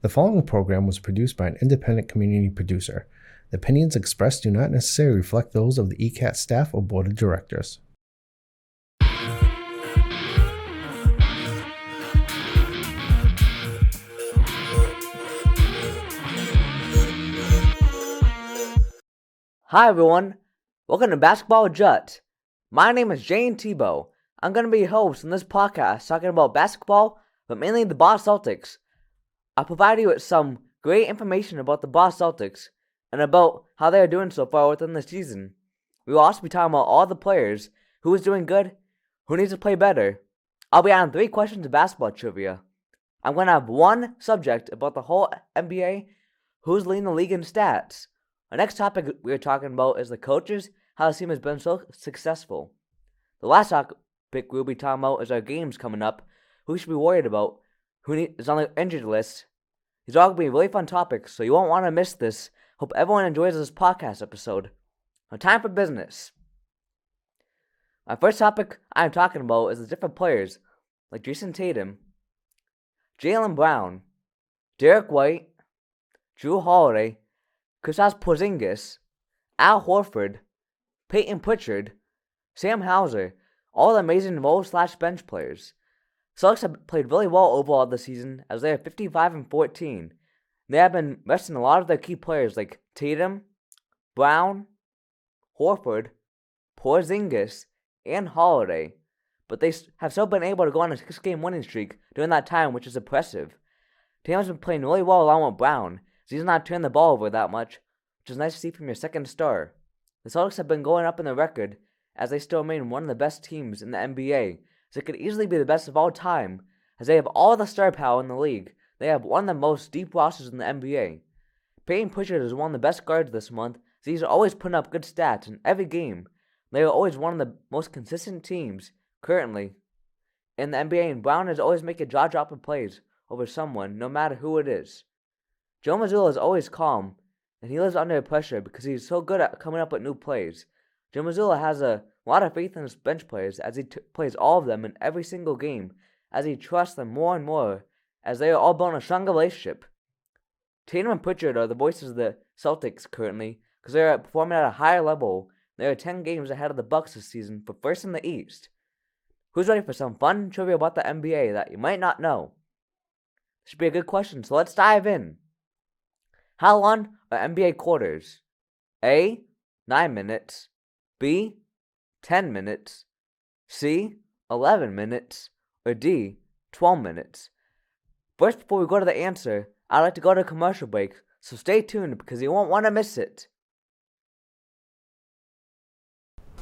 The following program was produced by an independent community producer. The opinions expressed do not necessarily reflect those of the ECAT staff or board of directors. Hi everyone, welcome to Basketball JUT. My name is Jayden Thibeault. I'm going to be your host in this podcast talking about basketball, but mainly the Boston Celtics. I'll provide you with some great information about the Boston Celtics and about how they are doing so far within the season. We will also be talking about all the players, who is doing good, who needs to play better. I'll be on 3 questions of basketball trivia. I'm going to have one subject about the whole NBA, who's leading the league in stats. Our next topic we are talking about is the coaches, how the team has been so successful. The last topic we'll be talking about is our games coming up, who we should be worried about, who is on the injured list. These are all going to be really fun topics, so you won't want to miss this. Hope everyone enjoys this podcast episode. Now, time for business. My first topic I'm talking about is the different players, like Jason Tatum, Jaylen Brown, Derek White, Drew Holiday, Kristaps Porzingis, Al Horford, Peyton Pritchard, Sam Hauser, all the amazing role/bench players. Celtics have played really well overall this season as they are 55-14. They have been resting a lot of their key players like Tatum, Brown, Horford, Porzingis, and Holiday, but they have still been able to go on a 6-game winning streak during that time, which is impressive. Tatum has been playing really well along with Brown, so he's not turning the ball over that much, which is nice to see from your second star. The Celtics have been going up in the record as they still remain one of the best teams in the NBA, so it could easily be the best of all time, as they have all the star power in the league. They have one of the most deep rosters in the NBA. Peyton Pritchard is one of the best guards this month, so he's always putting up good stats in every game. They are always one of the most consistent teams currently in the NBA, and Brown is always making jaw-dropping plays over someone, no matter who it is. Joe Mazzulla is always calm, and he lives under pressure because he's so good at coming up with new plays. Joe Mazzulla has a lot of faith in his bench players as he plays all of them in every single game, as he trusts them more and more, as they are all building a stronger relationship. Tatum and Pritchard are the voices of the Celtics currently, because they are performing at a higher level. They are 10 games ahead of the Bucks this season for first in the East. Who's ready for some fun trivia about the NBA that you might not know? This should be a good question, so let's dive in. How long are NBA quarters? A. 9 minutes. B. 10 minutes. C. 11 minutes. Or D. 12 minutes. First, before we go to the answer, I'd like to go to a commercial break, so stay tuned because you won't want to miss it.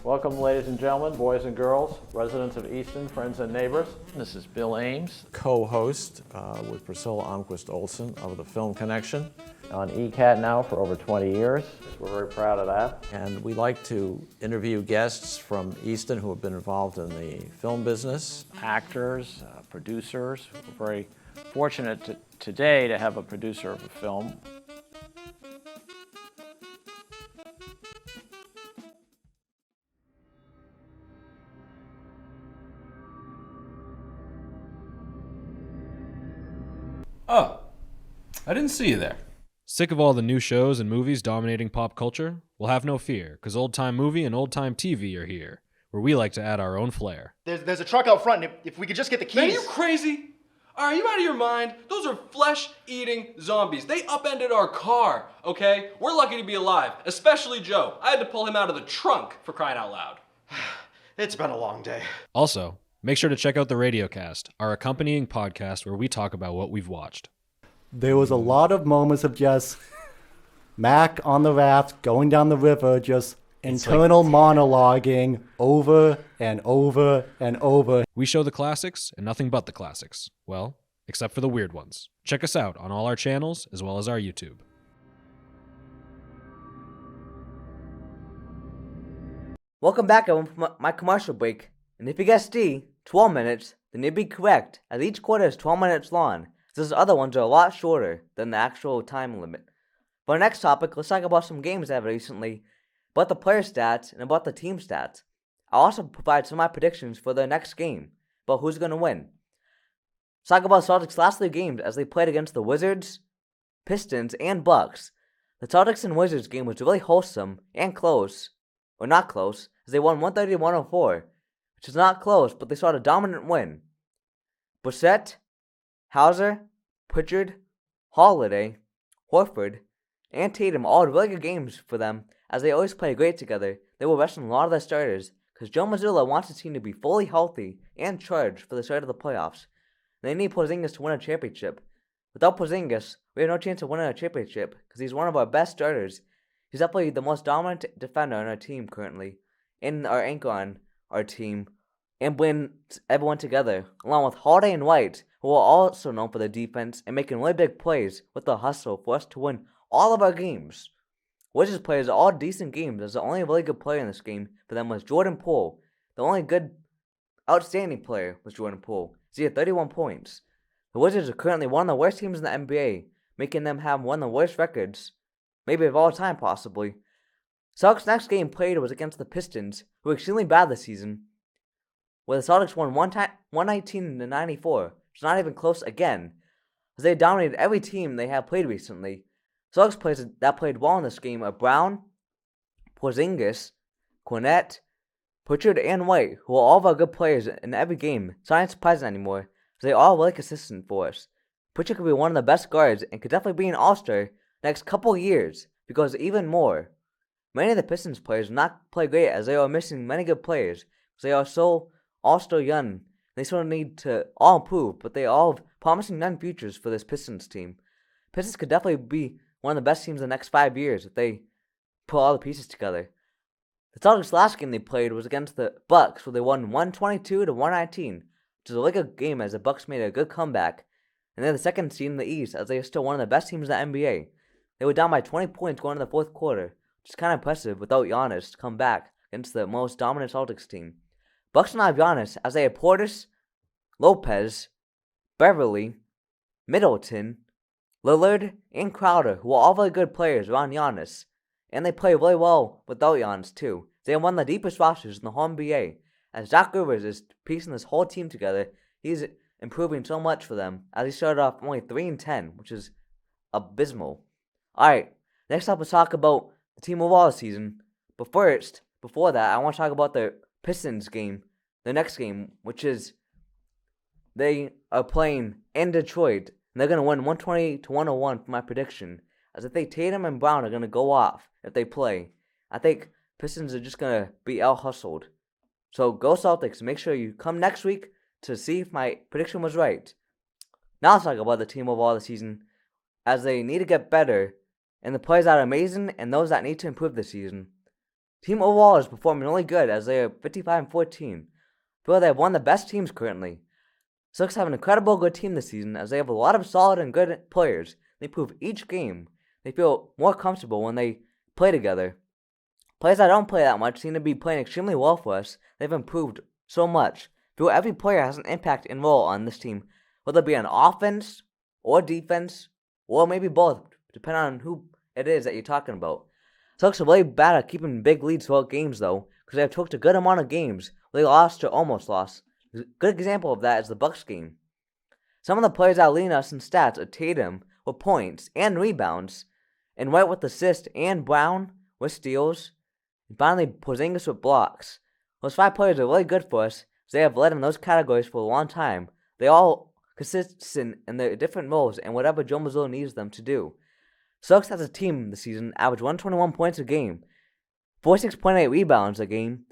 Welcome, ladies and gentlemen, boys and girls, residents of Easton, friends and neighbors. This is Bill Ames, co-host with Priscilla Almquist Olsen of the Film Connection. on ECAT now for over 20 years. We're very proud of that. And we like to interview guests from Easton who have been involved in the film business. Actors, producers. We're very fortunate today to have a producer of a film. Oh, I didn't see you there. Sick of all the new shows and movies dominating pop culture? Well, have no fear, because Old Time Movie and Old Time TV are here, where we like to add our own flair. There's a truck out front, and if we could just get the keys... Man, are you crazy? Are you out of your mind? Those are flesh-eating zombies. They upended our car, okay? We're lucky to be alive, especially Joe. I had to pull him out of the trunk, for crying out loud. It's been a long day. Also, make sure to check out the Radiocast, our accompanying podcast where we talk about what we've watched. There was a lot of moments of just Mac on the raft going down the river, just internal monologuing over and over and over. We show the classics and nothing but the classics. Well, except for the weird ones. Check us out on all our channels as well as our YouTube. Welcome back everyone from my commercial break. And if you guessed D, 12 minutes, then you'd be correct, as each quarter is 12 minutes long. Those other ones are a lot shorter than the actual time limit. For our next topic, let's talk about some games that have recently, about the player stats and about the team stats. I'll also provide some of my predictions for the next game, about who's going to win. Let's talk about Celtics' last 3 games as they played against the Wizards, Pistons, and Bucks. The Celtics and Wizards game was really wholesome and close, or not close, as they won 130-104, which is not close, but they saw a dominant win. Brissett, Hauser, Pritchard, Holiday, Horford, and Tatum all had really good games for them, as they always play great together. They were resting a lot of their starters, because Joe Mazzulla wants his team to be fully healthy and charged for the start of the playoffs. They need Porzingis to win a championship. Without Porzingis, we have no chance of winning a championship, because he's one of our best starters. He's definitely the most dominant defender on our team currently, and our anchor on our team, and brings everyone together, along with Holiday and White, who are also known for their defense and making really big plays with the hustle for us to win all of our games. Wizards players are all decent games, as the only really good player in this game for them was Jordan Poole. The only good, outstanding player was Jordan Poole, as he had 31 points. The Wizards are currently one of the worst teams in the NBA, making them have one of the worst records, maybe of all time possibly. Celtics' next game played was against the Pistons, who were extremely bad this season, where the Celtics won 119-94, which is not even close again, as they dominated every team they have played recently. Celtics players that played well in this game are Brown, Porzingis, Cornette, Pritchard, and White, who are all of our good players in every game. It's not surprising anymore, as they are all really consistent for us. Pritchard could be one of the best guards and could definitely be an all-star next couple years, because even more. Many of the Pistons players do not play great, as they are missing many good players, because they are so all-star young. They sort of need to all improve, but they all have promising young futures for this Pistons team. Pistons could definitely be one of the best teams in the next 5 years if they put all the pieces together. The Celtics' last game they played was against the Bucks, where they won 122-119, which is a really good game as the Bucks made a good comeback, and they're the second seed in the East, as they are still one of the best teams in the NBA. They were down by 20 points going into the fourth quarter, which is kind of impressive without Giannis to come back against the most dominant Celtics team. Bucks don't have Giannis, as they have Portis, Lopez, Beverly, Middleton, Lillard, and Crowder, who are all very good players around Giannis, and they play really well without Giannis too. They have one of the deepest rosters in the whole NBA, as Doc Rivers is piecing this whole team together. He's improving so much for them, as he started off only 3-10, which is abysmal. Alright, next up let's talk about the team overall this season. But first, before that, I want to talk about the Pistons game, the next game, which is they are playing in Detroit, and they're going to win 120-101 for my prediction. As I think Tatum and Brown are going to go off if they play. I think Pistons are just going to be out-hustled. So go Celtics. Make sure you come next week to see if my prediction was right. Now let's talk about the team overall this season, as they need to get better, and the players that are amazing and those that need to improve this season. Team overall is performing really good, as they are 55-14. I feel they have one of the best teams currently. Celtics have an incredible good team this season, as they have a lot of solid and good players. They prove each game they feel more comfortable when they play together. Players that don't play that much seem to be playing extremely well for us. They've improved so much. I feel every player has an impact and role on this team, whether it be on offense or defense, or maybe both, depending on who it is that you're talking about. Celtics are really bad at keeping big leads throughout games, though, because they have choked a good amount of games where they lost or almost lost. A good example of that is the Bucks game. Some of the players that lead us in stats are Tatum with points and rebounds, and White with assists, and Brown with steals, and finally Porzingis with blocks. Those 5 players are really good for us, as they have led in those categories for a long time. They all consistent in their different roles and whatever Joe Mazzulla needs them to do. Celtics as a team this season average 121 points a game, 46.8 rebounds a game,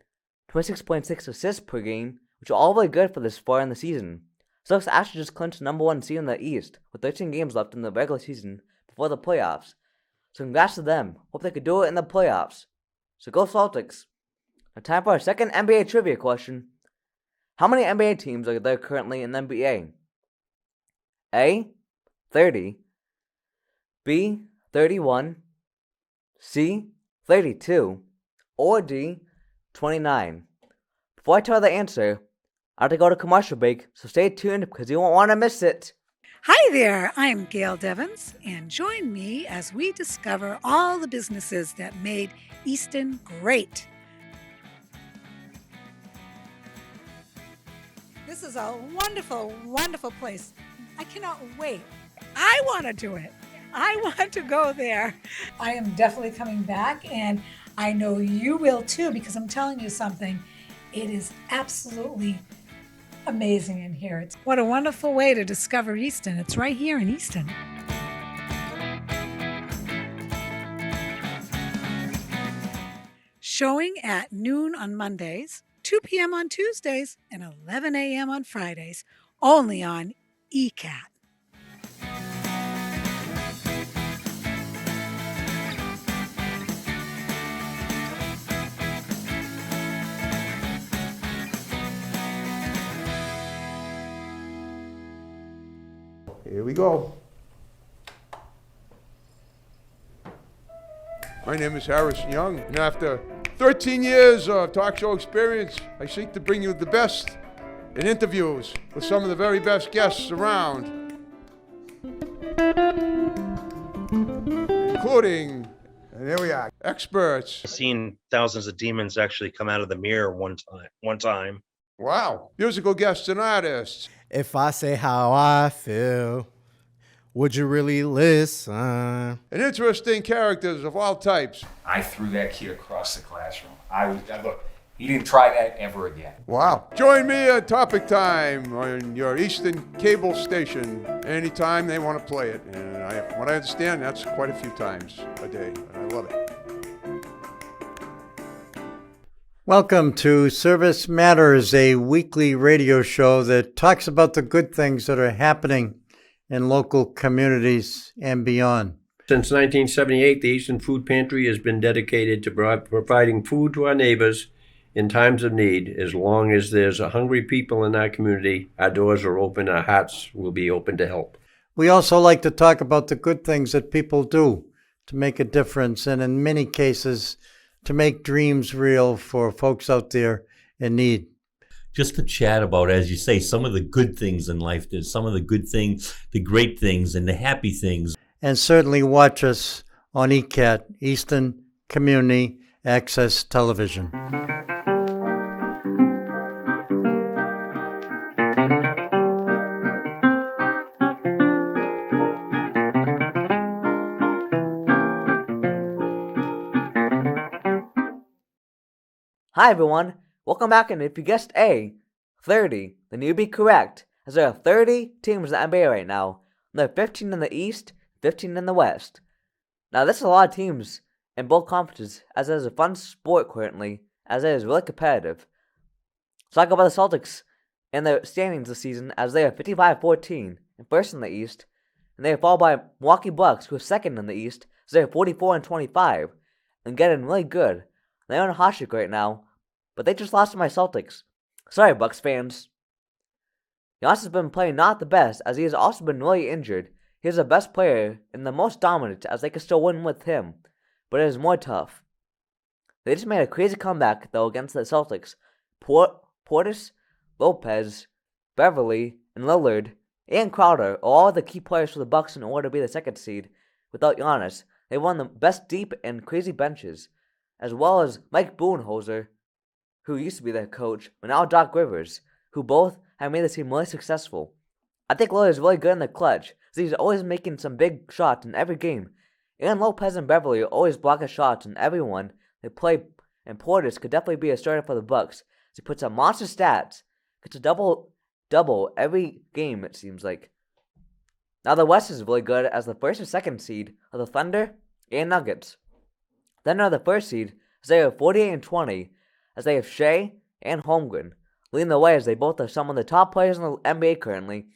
26.6 assists per game, which are all really good for this far in the season. Celtics actually just clinched the number 1 seed in the East, with 13 games left in the regular season before the playoffs. So congrats to them. Hope they could do it in the playoffs. So go Celtics. Now time for our second NBA trivia question. How many NBA teams are there currently in the NBA? A, 30. B, 31. C, 32. Or D, 29. Before I tell the answer, I have to go to commercial break, so stay tuned because you won't want to miss it. Hi there, I'm Gail Devins, and join me as we discover all the businesses that made Easton great. This is a wonderful, wonderful place. I cannot wait. I want to do it. I want to go there. I am definitely coming back, and I know you will too, because I'm telling you something. It is absolutely amazing in here. What a wonderful way to discover Easton. It's right here in Easton. Showing at noon on Mondays, 2 p.m. on Tuesdays, and 11 a.m. on Fridays, only on ECAT. Here we go. My name is Harrison Young, and after 13 years of talk show experience, I seek to bring you the best in interviews with some of the very best guests around, including, and here we are, experts. I've seen thousands of demons actually come out of the mirror one time. Wow. Musical guests and artists. If I say how I feel, would you really listen? And interesting characters of all types. I threw that kid across the classroom. Look, he didn't try that ever again. Wow. Join me at Topic Time on your Eastern cable station anytime they want to play it. And from what I understand, that's quite a few times a day. And I love it. Welcome to Service Matters, a weekly radio show that talks about the good things that are happening in local communities and beyond. Since 1978, the Eastern Food Pantry has been dedicated to providing food to our neighbors in times of need. As long as there's hungry people in our community, our doors are open, our hearts will be open to help. We also like to talk about the good things that people do to make a difference, and in many cases, to make dreams real for folks out there in need. Just to chat about, as you say, some of the good things in life. There's some of the good things, the great things, and the happy things. And certainly watch us on ECAT, Eastern Community Access Television. Hi everyone, welcome back, and if you guessed A, 30, then you'd be correct, as there are 30 teams in the NBA right now, and there are 15 in the East, 15 in the West. Now this is a lot of teams in both conferences, as it is a fun sport currently, as it is really competitive. So I go by the Celtics in their standings this season, as they are 55-14, and first in the East, and they are followed by Milwaukee Bucks, who are second in the East, as they are 44-25, and getting really good. They're on a hot streak right now, but they just lost to my Celtics. Sorry, Bucks fans. Giannis has been playing not the best, as he has also been really injured. He is the best player and the most dominant, as they can still win with him, but it is more tough. They just made a crazy comeback, though, against the Celtics. Portis, Lopez, Beverly, and Lillard, and Crowder are all the key players for the Bucks in order to be the second seed. Without Giannis, they won the best deep and crazy benches, as well as Mike Budenholzer, who used to be their coach, but now Doc Rivers, who both have made the team really successful. I think Lillard is really good in the clutch, as he's always making some big shots in every game. And Lopez and Beverly are always blocking shots in everyone they play, and Portis could definitely be a starter for the Bucks, as he puts up monster stats, gets a double every game, it seems like. Now the West is really good, as the first and second seed are the Thunder and Nuggets. Then are the first seed, as they are 48-20, as they have Shea and Holmgren leading the way, as they both are some of the top players in the NBA currently.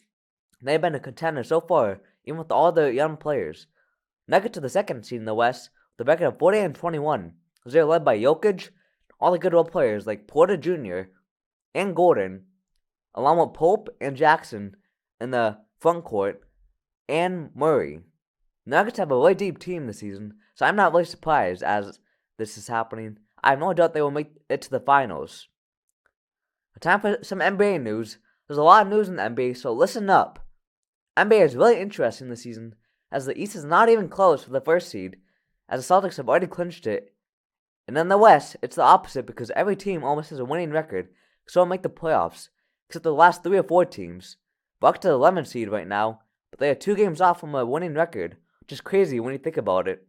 They've been a contender so far, even with all the young players. Nuggets are the second seed in the West, with a record of 48-21, as they are led by Jokic, all the good role players like Porter Jr. and Gordon, along with Pope and Jackson in the front court, and Murray. Nuggets have a really deep team this season, so I'm not really surprised as this is happening. I have no doubt they will make it to the finals. Time for some NBA news. There's a lot of news in the NBA, so listen up. NBA is really interesting this season, as the East is not even close for the first seed, as the Celtics have already clinched it. And in the West, it's the opposite, because every team almost has a winning record, so it'll make the playoffs. except the last 3 or 4 teams. Bucks to the 11th seed right now, but they are 2 games off from a winning record, which is crazy when you think about it.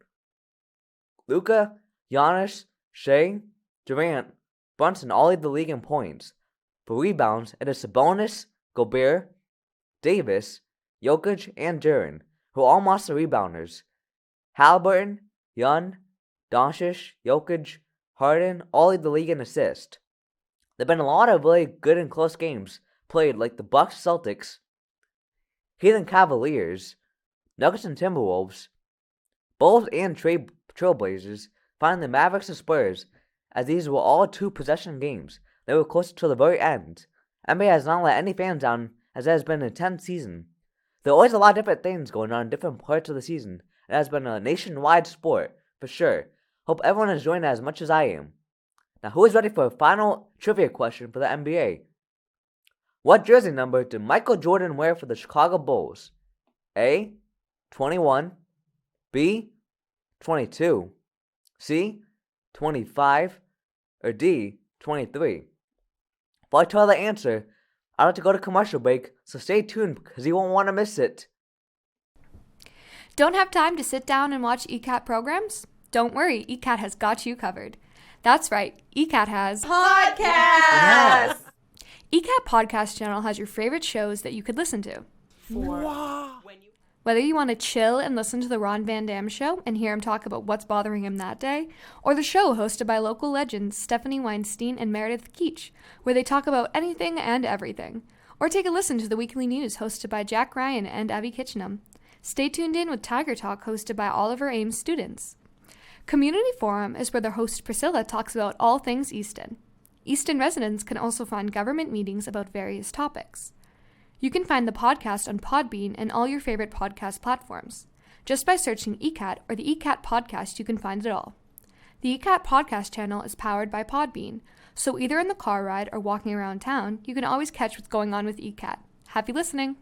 Luka, Giannis, Shea, Durant, Brunson all lead the league in points. For rebounds, it is Sabonis, Gobert, Davis, Jokic, and Jayden, who are all monster rebounders. Halliburton, Young, Doncic, Jokic, Harden all lead the league in assists. There have been a lot of really good and close games played, like the Bucks Celtics, Heat and Cavaliers, Nuggets and Timberwolves, Bulls and Trailblazers, finding the Mavericks and Spurs, as these were all 2-possession games. They were close to the very end. NBA has not let any fans down, as it has been an intense season. There are always a lot of different things going on in different parts of the season. It has been a nationwide sport, for sure. Hope everyone is enjoying it as much as I am. Now, who is ready for a final trivia question for the NBA? What jersey number did Michael Jordan wear for the Chicago Bulls? A. 21, B. 22, C. 25, or D. 23? Before I tell the answer, I'd like to go to commercial break, so stay tuned because you won't want to miss it. Don't have time to sit down and watch ECAT programs? Don't worry, ECAT has got you covered. That's right, ECAT has Podcast! Yes! ECAT Podcast channel has your favorite shows that you could listen to. Whether you want to chill and listen to the Ron Van Dam Show and hear him talk about what's bothering him that day, or the show hosted by local legends Stephanie Weinstein and Meredith Keach, where they talk about anything and everything, or take a listen to the weekly news hosted by Jack Ryan and Abby Kitchenham. Stay tuned in with Tiger Talk hosted by Oliver Ames students. Community Forum is where their host Priscilla talks about all things Easton. Easton residents can also find government meetings about various topics. You can find the podcast on Podbean and all your favorite podcast platforms. Just by searching ECAT or the ECAT Podcast, you can find it all. The ECAT Podcast channel is powered by Podbean, so either in the car ride or walking around town, you can always catch what's going on with ECAT. Happy listening!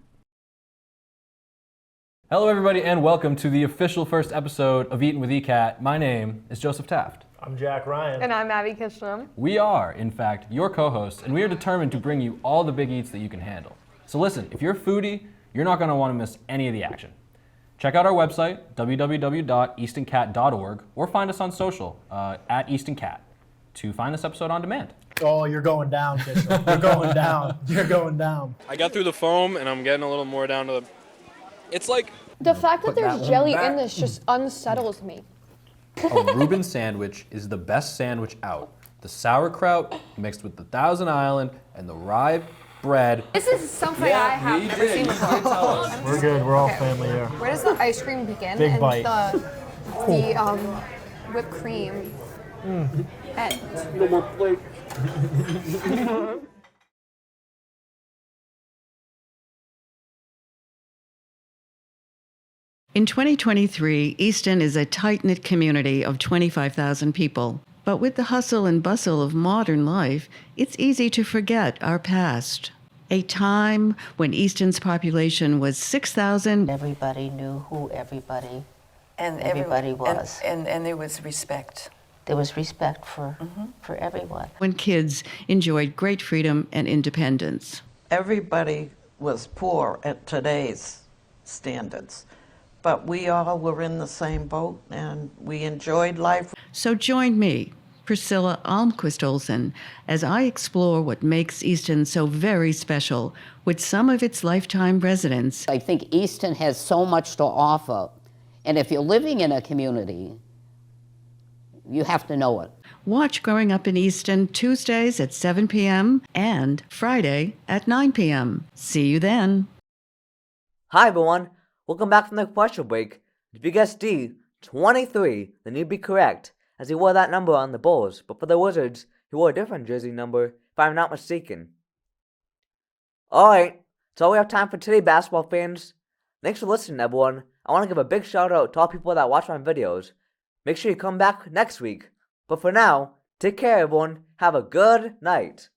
Hello, everybody, and welcome to the official first episode of Eatin' with ECAT. My name is Joseph Taft. I'm Jack Ryan. And I'm Abby Kitchenham. We are, in fact, your co-hosts, and we are determined to bring you all the big eats that you can handle. So listen, if you're a foodie, you're not going to want to miss any of the action. Check out our website, www.eastoncat.org, or find us on social, at EastonCat, to find this episode on demand. Oh, you're going down, Kitchenham. You're going down. You're going down. I got through the foam, and I'm getting a little more down to the... It's like... The fact that there's jelly in this just unsettles me. A Reuben sandwich is the best sandwich out. The sauerkraut mixed with the Thousand Island and the rye bread. This is something I have never seen before. We're good. We're all family here. Where does the ice cream begin? Big and bite. The whipped cream. And No more plate. In 2023, Easton is a tight-knit community of 25,000 people. But with the hustle and bustle of modern life, it's easy to forget our past. A time when Easton's population was 6,000. Everybody knew who everybody was. And there was respect. There was respect for everyone. When kids enjoyed great freedom and independence. Everybody was poor at today's standards. But we all were in the same boat, and we enjoyed life. So join me, Priscilla Almquist-Olsen, as I explore what makes Easton so very special with some of its lifetime residents. I think Easton has so much to offer, and if you're living in a community, you have to know it. Watch Growing Up in Easton Tuesdays at 7 p.m. and Friday at 9 p.m. See you then. Hi everyone, welcome back from the commercial break. If you guessed D, 23, then you'd be correct, as he wore that number on the Bulls, but for the Wizards, he wore a different jersey number, if I'm not mistaken. Alright, that's all we have time for today, basketball fans. Thanks for listening, everyone. I want to give a big shout out to all people that watch my videos. Make sure you come back next week. But for now, take care, everyone. Have a good night.